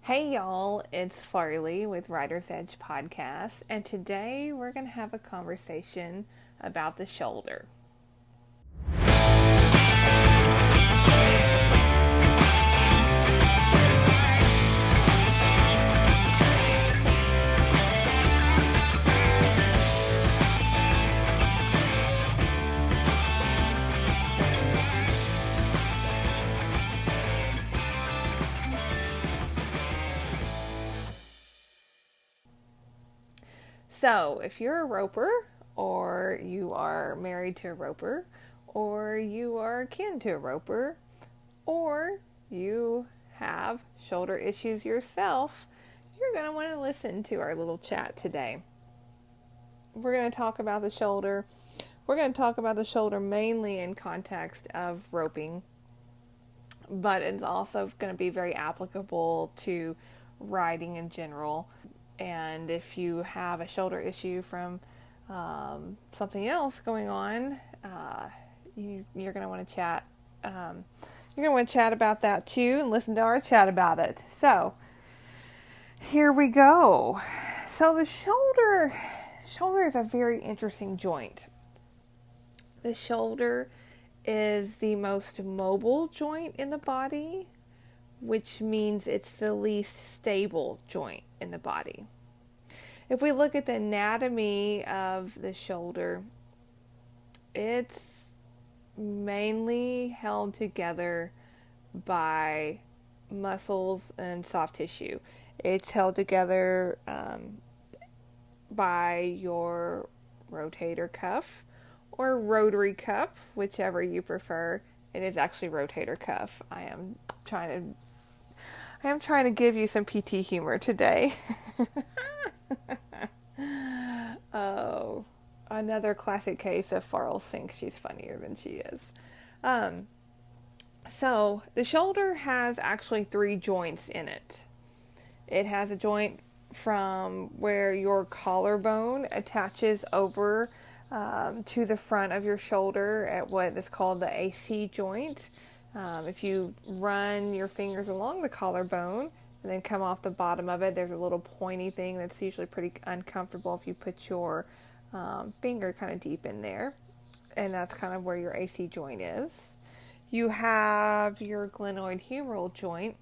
Hey y'all, it's Farley with Writer's Edge Podcast, and today we're going to have a conversation about the shoulder. So, if you're a roper, or you are married to a roper, or you are kin to a roper, or you have shoulder issues yourself, you're going to want to listen to our little chat today. We're going to talk about the shoulder. We're going to talk about the shoulder mainly in context of roping, but it's also going to be very applicable to riding in general. And if you have a shoulder issue from something else going on, you're going to want to chat. You're going to want to chat about that too and listen to our chat about it. So here we go. So the shoulder is a very interesting joint. The shoulder is the most mobile joint in the body, which means it's the least stable joint in the body. If we look at the anatomy of the shoulder, it's mainly held together by muscles and soft tissue. It's held together by your rotator cuff or rotary cuff, whichever you prefer. It is actually rotator cuff. I am trying to give you some PT humor today. Oh, another classic case of Farrell thinks she's funnier than she is. So the shoulder has actually 3 joints in it. It has a joint from where your collarbone attaches over to the front of your shoulder at what is called the AC joint. If you run your fingers along the collarbone and then come off the bottom of it, there's a little pointy thing that's usually pretty uncomfortable if you put your finger kind of deep in there. And that's kind of where your AC joint is. You have your glenoid humeral joint,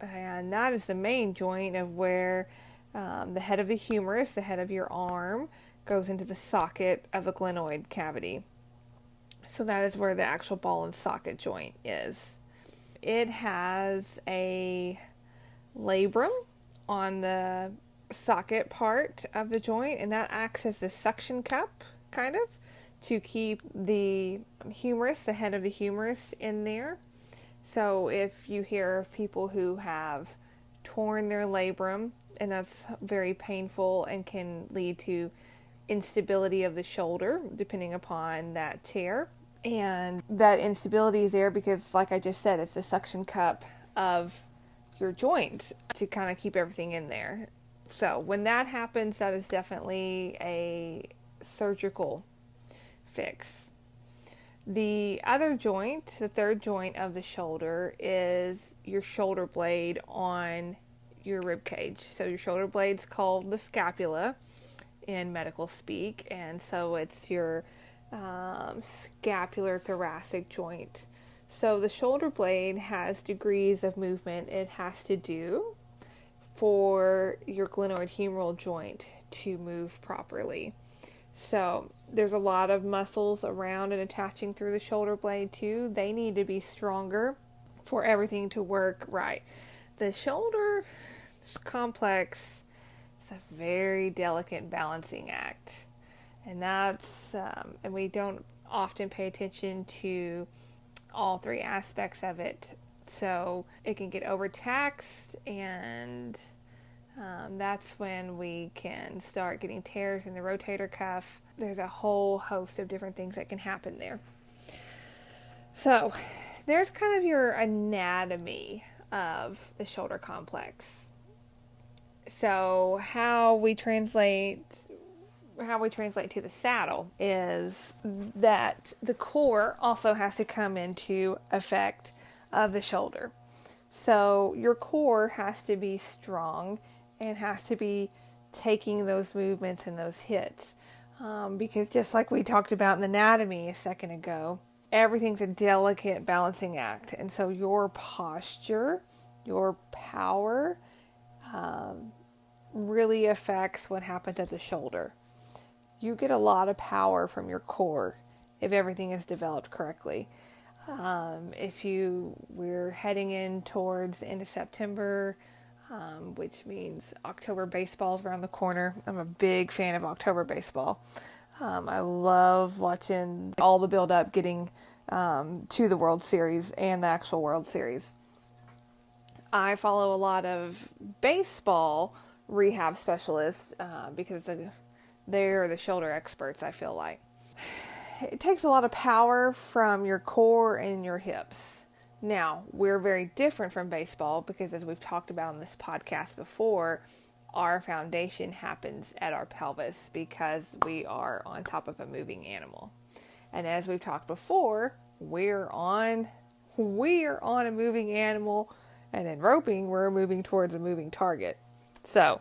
and that is the main joint of where the head of the humerus, the head of your arm, goes into the socket of the glenoid cavity. So that is where the actual ball and socket joint is. It has a labrum on the socket part of the joint, and that acts as a suction cup, kind of, to keep the humerus, the head of the humerus, in there. So if you hear of people who have torn their labrum, and that's very painful and can lead to instability of the shoulder, depending upon that tear. And that instability is there because, like I just said, it's the suction cup of your joint to kind of keep everything in there. So when that happens, that is definitely a surgical fix. The other joint, the third joint of the shoulder, is your shoulder blade on your rib cage. So your shoulder blade's called the scapula in medical speak, and so it's your scapular thoracic joint. So the shoulder blade has degrees of movement it has to do for your glenoid humeral joint to move properly. So there's a lot of muscles around and attaching through the shoulder blade too. They need to be stronger for everything to work right. The shoulder complex is a very delicate balancing act. And that's, and we don't often pay attention to all 3 aspects of it. So it can get overtaxed, and that's when we can start getting tears in the rotator cuff. There's a whole host of different things that can happen there. So there's kind of your anatomy of the shoulder complex. So how we translate to the saddle is that the core also has to come into effect of the shoulder. So your core has to be strong and has to be taking those movements and those hits. Because just like we talked about in the anatomy a second ago, everything's a delicate balancing act. And so your posture, your power, really affects what happens at the shoulder. You get a lot of power from your core if everything is developed correctly. We're heading in towards the end of September, which means October baseball's around the corner. I'm a big fan of October baseball. I love watching all the build up getting to the World Series and the actual World Series. I follow a lot of baseball rehab specialists because they're the shoulder experts, I feel like. It takes a lot of power from your core and your hips. Now, we're very different from baseball because, as we've talked about on this podcast before, our foundation happens at our pelvis because we are on top of a moving animal. And as we've talked before, we're on a moving animal, and in roping, we're moving towards a moving target. So,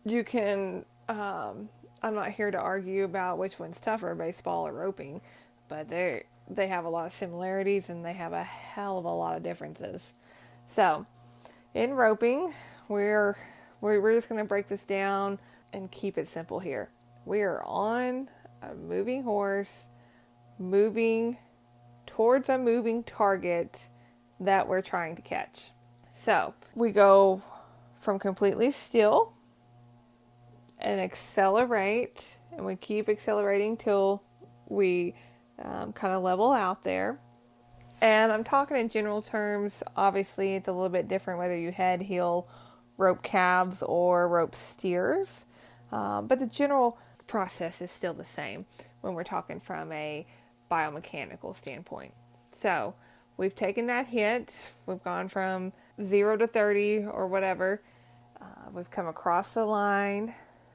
you can... I'm not here to argue about which one's tougher, baseball or roping, but they have a lot of similarities and they have a hell of a lot of differences. So, in roping, we're just going to break this down and keep it simple here. We are on a moving horse, moving towards a moving target that we're trying to catch. So, we go from completely still and accelerate, and we keep accelerating till we kind of level out there. And I'm talking in general terms. Obviously, it's a little bit different whether you head, heel, rope calves, or rope steers. But the general process is still the same when we're talking from a biomechanical standpoint. So we've taken that hit. We've gone from 0 to 30 or whatever. We've come across the line.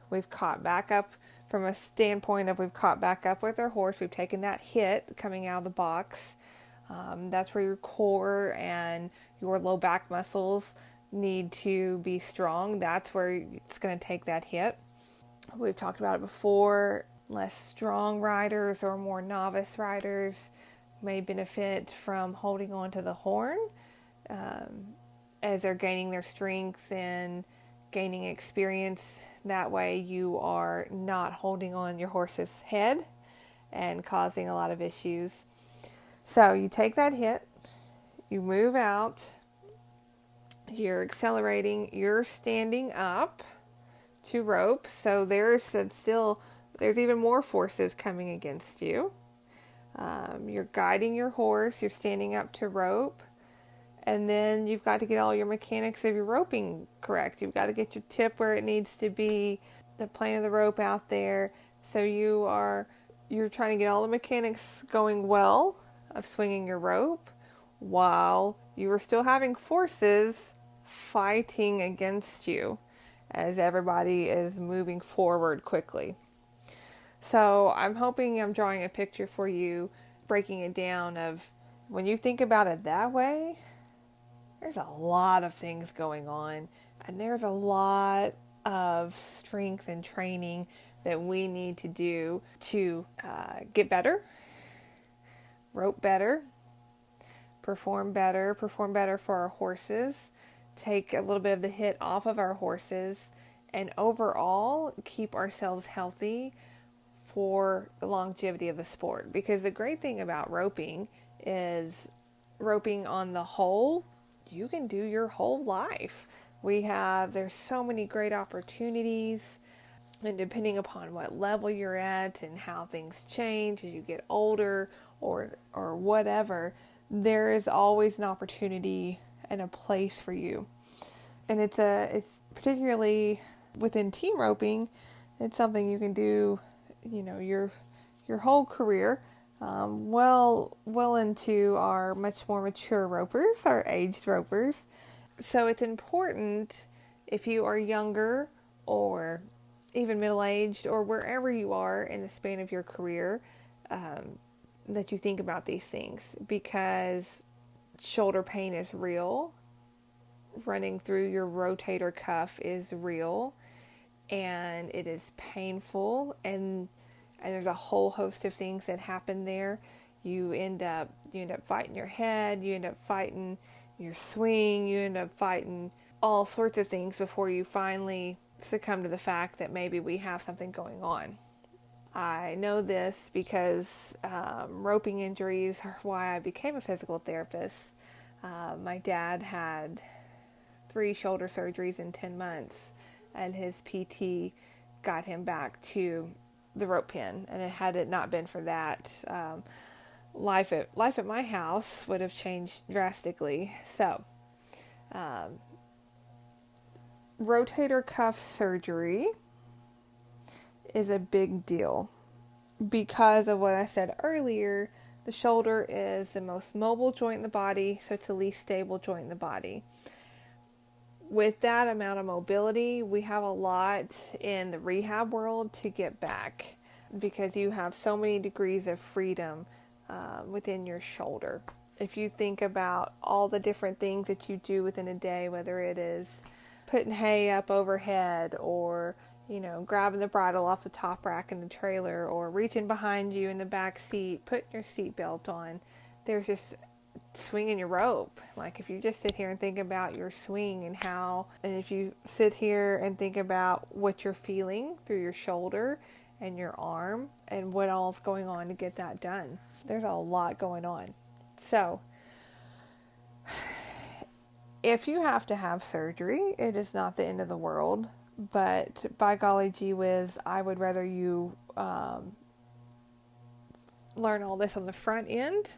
We've caught back up from a standpoint of we've caught back up with our horse. We've taken that hit coming out of the box. That's where your core and your low back muscles need to be strong. That's where it's going to take that hit. We've talked about it before. Less strong riders or more novice riders may benefit from holding on to the horn as they're gaining their strength and gaining experience. That way you are not holding on your horse's head and causing a lot of issues. So you take that hit, you move out, you're accelerating, you're standing up to rope. So there's even more forces coming against you. You're guiding your horse, you're standing up to rope. And then you've got to get all your mechanics of your roping correct. You've got to get your tip where it needs to be, the plane of the rope out there. So you're trying to get all the mechanics going well of swinging your rope while you are still having forces fighting against you as everybody is moving forward quickly. So I'm hoping I'm drawing a picture for you, breaking it down of when you think about it that way, there's a lot of things going on, and there's a lot of strength and training that we need to do to get better, rope better, perform better for our horses, take a little bit of the hit off of our horses, and overall keep ourselves healthy for the longevity of the sport. Because the great thing about roping is roping on the whole, you can do your whole life. There's so many great opportunities, and depending upon what level you're at and how things change as you get older or whatever, there is always an opportunity and a place for you. And it's particularly within team roping, it's something you can do, your whole career. Well into our much more mature ropers, our aged ropers. So it's important if you are younger or even middle-aged or wherever you are in the span of your career, that you think about these things, because shoulder pain is real. Running through your rotator cuff is real, and it is painful, and there's a whole host of things that happen there. You end up fighting your head, you end up fighting your swing, you end up fighting all sorts of things before you finally succumb to the fact that maybe we have something going on. I know this because roping injuries are why I became a physical therapist. My dad had 3 shoulder surgeries in 10 months, and his PT got him back to the rope pen. And had it not been for that, life at my house would have changed drastically. So, rotator cuff surgery is a big deal because of what I said earlier. The shoulder is the most mobile joint in the body, so it's the least stable joint in the body. With that amount of mobility, we have a lot in the rehab world to get back because you have so many degrees of freedom within your shoulder. If you think about all the different things that you do within a day, whether it is putting hay up overhead or grabbing the bridle off the top rack in the trailer or reaching behind you in the back seat, putting your seatbelt on, there's just swinging your rope. Like if you just sit here and think about your swing and if you sit here and think about what you're feeling through your shoulder and your arm and what all's going on to get that done, there's a lot going on. So if you have to have surgery, it is not the end of the world, but by golly gee whiz, I would rather you learn all this on the front end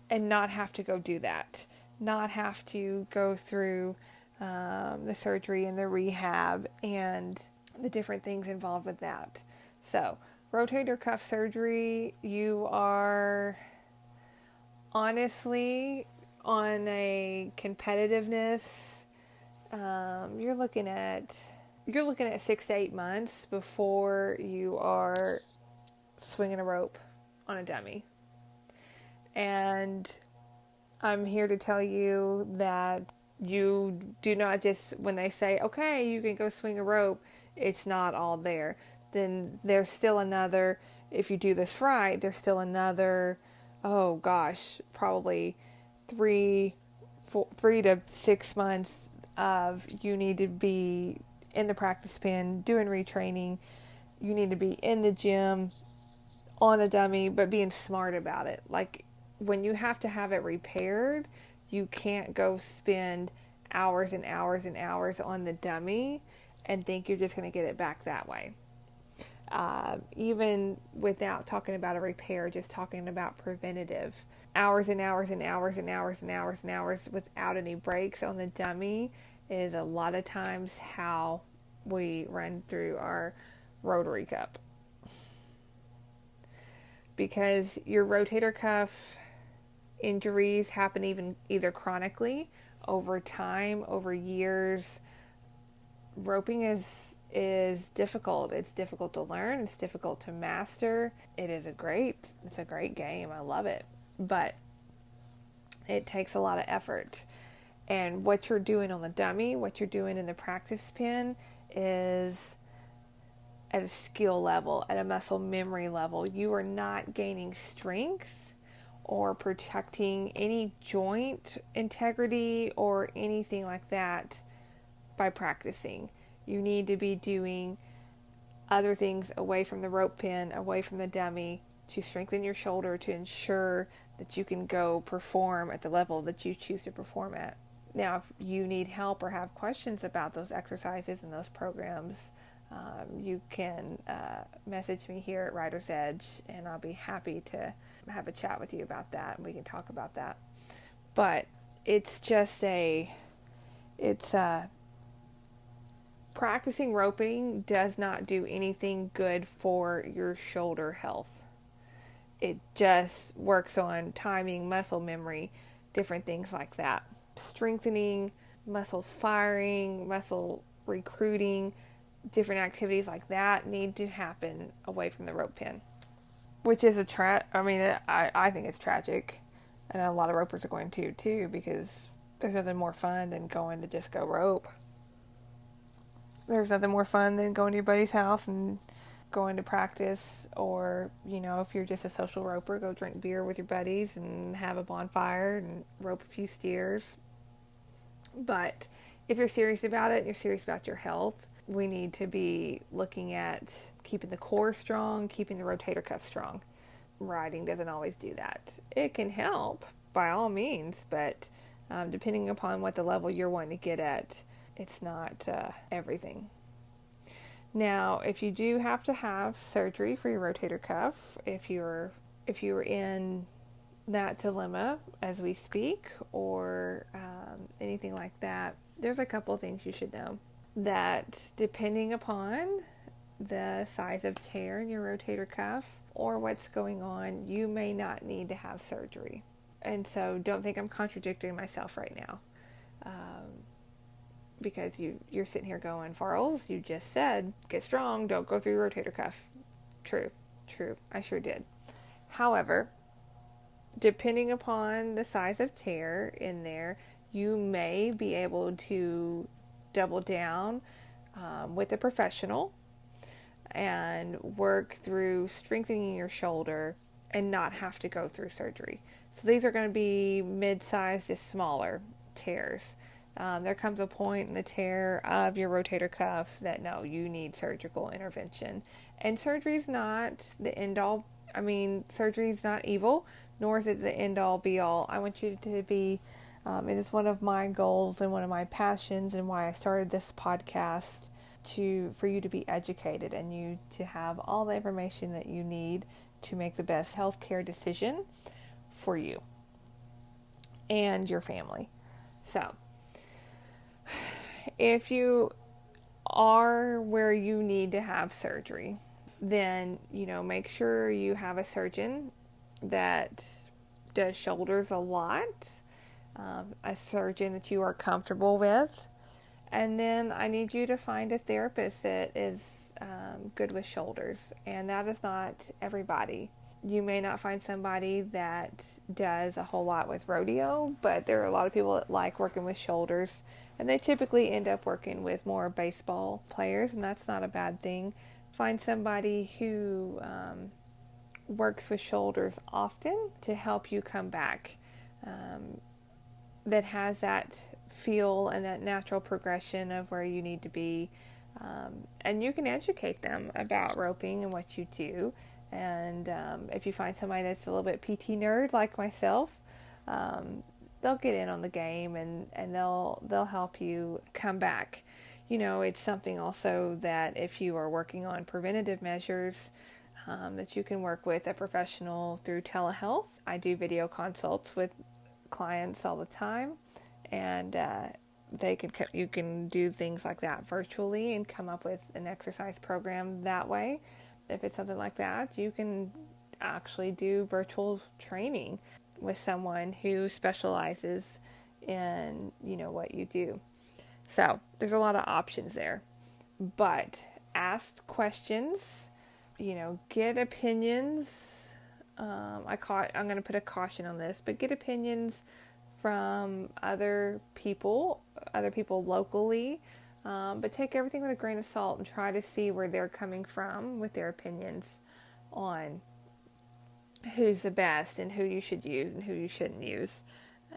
and not have to go do that, not have to go through the surgery and the rehab and the different things involved with that. So, rotator cuff surgery, you are honestly on a competitiveness, you're looking at 6 to 8 months before you are swinging a rope on a dummy. And I'm here to tell you that you do not just, when they say, okay, you can go swing a rope, it's not all there. Then there's still another, if you do this right, there's still another, oh gosh, probably 3 to 6 months of you need to be in the practice pen, doing retraining. You need to be in the gym on a dummy, but being smart about it. Like when you have to have it repaired, you can't go spend hours and hours and hours on the dummy and think you're just going to get it back that way. Even without talking about a repair, just talking about preventative, hours and hours and hours and hours and hours and hours without any breaks on the dummy is a lot of times how we run through our Rotary Cup. Because your rotator cuff injuries happen either chronically, over time, over years. Roping is difficult. It's difficult to learn. It's difficult to master. It's a great game. I love it. But it takes a lot of effort. And what you're doing on the dummy, what you're doing in the practice pen is at a skill level, at a muscle memory level. You are not gaining strength or protecting any joint integrity or anything like that by practicing. You need to be doing other things away from the rope pen, away from the dummy, to strengthen your shoulder, to ensure that you can go perform at the level that you choose to perform at. Now, if you need help or have questions about those exercises and those programs, you can message me here at Rider's Edge, and I'll be happy to have a chat with you about that, and we can talk about that. But it's just practicing roping does not do anything good for your shoulder health. It just works on timing, muscle memory, different things like that. Strengthening, muscle firing, muscle recruiting, different activities like that need to happen away from the rope pen, which is I think it's tragic. And a lot of ropers are going to too, because there's nothing more fun than going to just go rope. There's nothing more fun than going to your buddy's house and going to practice, or, if you're just a social roper, go drink beer with your buddies and have a bonfire and rope a few steers. But if you're serious about it and you're serious about your health, we need to be looking at keeping the core strong, keeping the rotator cuff strong. Riding doesn't always do that. It can help by all means, but depending upon what the level you're wanting to get at, it's not everything. Now, if you do have to have surgery for your rotator cuff, if you're in that dilemma as we speak, or anything like that, there's a couple of things you should know. That depending upon the size of tear in your rotator cuff or what's going on, you may not need to have surgery. And so don't think I'm contradicting myself right now. Because you're sitting here going, Farrells, you just said, get strong, don't go through your rotator cuff. True, I sure did. However, depending upon the size of tear in there, you may be able to double down with a professional and work through strengthening your shoulder and not have to go through surgery. So these are going to be mid-sized to smaller tears. There comes a point in the tear of your rotator cuff that no, you need surgical intervention. And surgery is not the end-all. I mean, surgery is not evil, nor is it the end-all be-all. I want you to be, it is one of my goals and one of my passions and why I started this podcast, for you to be educated and you to have all the information that you need to make the best healthcare decision for you and your family. So, if you are where you need to have surgery, then, make sure you have a surgeon that does shoulders a lot, a surgeon that you are comfortable with. And then I need you to find a therapist that is good with shoulders. And that is not everybody. You may not find somebody that does a whole lot with rodeo, but there are a lot of people that like working with shoulders. And they typically end up working with more baseball players, and that's not a bad thing. Find somebody who works with shoulders often to help you come back, that has that feel and that natural progression of where you need to be. And you can educate them about roping and what you do. And if you find somebody that's a little bit PT nerd like myself, they'll get in on the game and they'll help you come back. It's something also that if you are working on preventative measures, that you can work with a professional through telehealth. I do video consults with clients all the time, and you can do things like that virtually and come up with an exercise program that way. If it's something like that, you can actually do virtual training with someone who specializes in, what you do. So there's a lot of options there, but ask questions, get opinions. I'm going to put a caution on this, but get opinions from other people locally. But take everything with a grain of salt and try to see where they're coming from with their opinions on who's the best and who you should use and who you shouldn't use.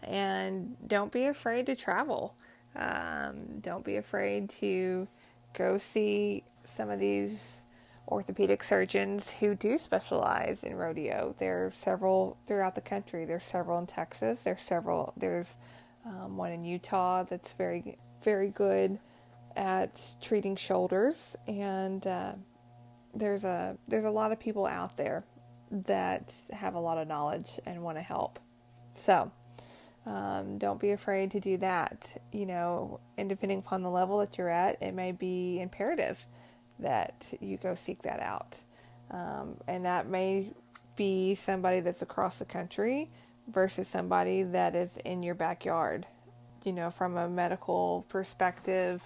And don't be afraid to travel. Don't be afraid to go see some of these orthopedic surgeons who do specialize in rodeo. There are several throughout the country. There's several in Texas. There's one in Utah that's very, very good at treating shoulders, and there's a lot of people out there that have a lot of knowledge and want to help. So don't be afraid to do that. And depending upon the level that you're at, it may be imperative that you go seek that out. And that may be somebody that's across the country versus somebody that is in your backyard. From a medical perspective,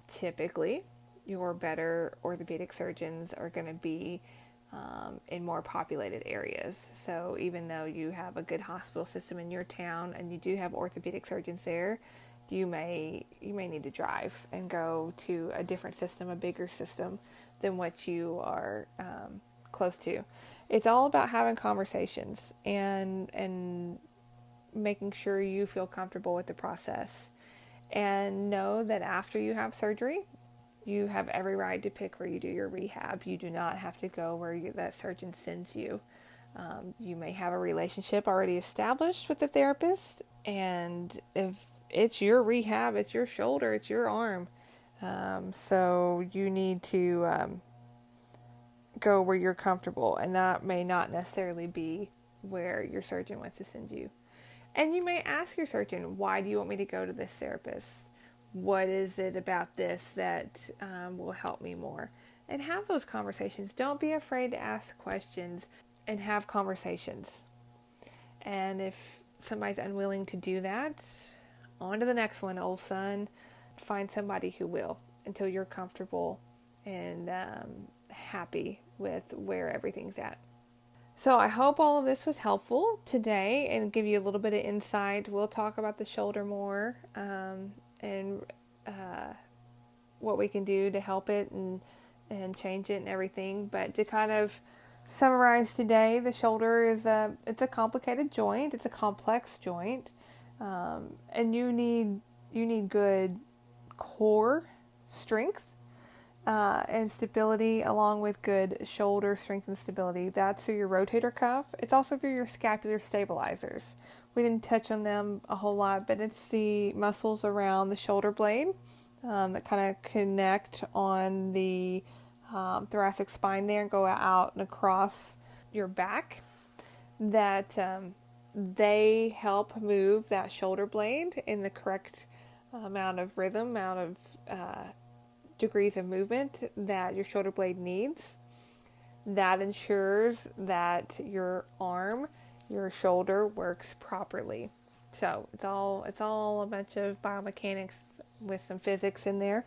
typically your better orthopedic surgeons are going to be in more populated areas. So even though you have a good hospital system in your town and you do have orthopedic surgeons there, you may need to drive and go to a different system, a bigger system than what you are close to. It's all about having conversations and making sure you feel comfortable with the process. And know that after you have surgery, you have every right to pick where you do your rehab. You do not have to go where that surgeon sends you. You may have a relationship already established with the therapist, and if it's your rehab, it's your shoulder, it's your arm. So you need to go where you're comfortable, and that may not necessarily be where your surgeon wants to send you. And you may ask your surgeon, why do you want me to go to this therapist? What is it about this that will help me more? And have those conversations. Don't be afraid to ask questions and have conversations. And if somebody's unwilling to do that, on to the next one, old son. Find somebody who will, until you're comfortable and happy with where everything's at. So I hope all of this was helpful today and give you a little bit of insight. We'll talk about the shoulder more and what we can do to help it and change it and everything. But to kind of summarize today, the shoulder is it's a complicated joint. It's a complex joint, and you need good core strength and stability, along with good shoulder strength and stability. That's through your rotator cuff. It's also through your scapular stabilizers. We didn't touch on them a whole lot, but it's the muscles around the shoulder blade that kind of connect on the thoracic spine there and go out and across your back. That they help move that shoulder blade in the correct amount of rhythm, amount of degrees of movement that your shoulder blade needs. That ensures that your arm, your shoulder works properly. So it's all a bunch of biomechanics with some physics in there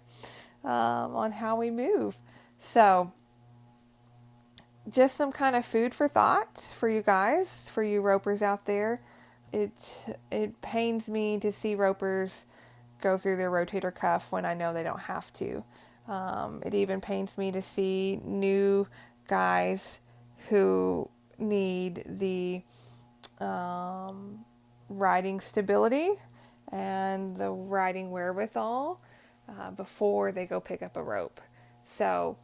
on how we move. So just some kind of food for thought for you guys, for you ropers out there. It pains me to see ropers go through their rotator cuff when I know they don't have to. It even pains me to see new guys who need the riding stability and the riding wherewithal before they go pick up a rope. So,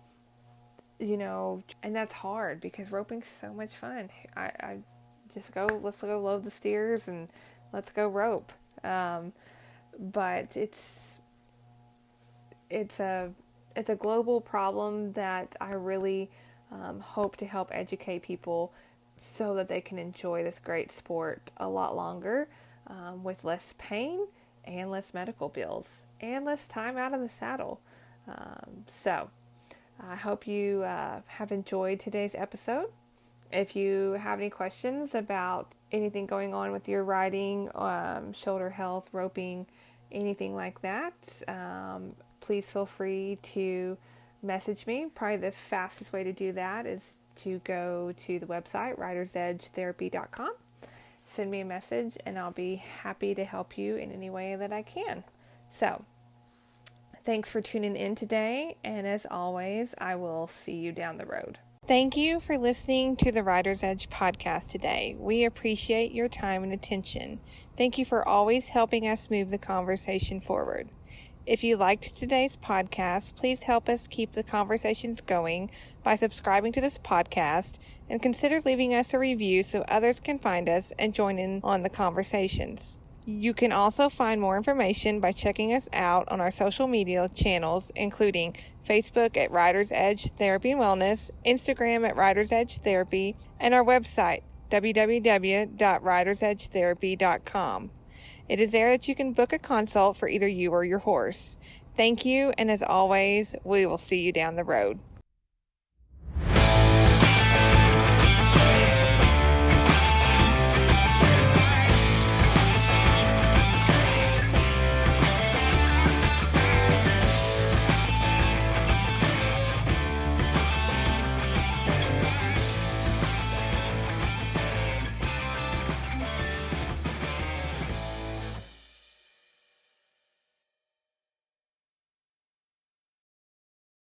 and that's hard because roping's so much fun. I just let's go load the steers and let's go rope. But it's a global problem that I really hope to help educate people so that they can enjoy this great sport a lot longer with less pain and less medical bills and less time out of the saddle. So I hope you have enjoyed today's episode. If you have any questions about anything going on with your riding, shoulder health, roping, anything like that, please feel free to message me. Probably the fastest way to do that is to go to the website, ridersedgetherapy.com. Send me a message and I'll be happy to help you in any way that I can. So, thanks for tuning in today, and as always, I will see you down the road. Thank you for listening to the Rider's Edge podcast today. We appreciate your time and attention. Thank you for always helping us move the conversation forward. If you liked today's podcast, please help us keep the conversations going by subscribing to this podcast and consider leaving us a review so others can find us and join in on the conversations. You can also find more information by checking us out on our social media channels, including Facebook at Rider's Edge Therapy and Wellness, Instagram at Rider's Edge Therapy, and our website, www.ridersedgetherapy.com. It is there that you can book a consult for either you or your horse. Thank you, and as always, we will see you down the road.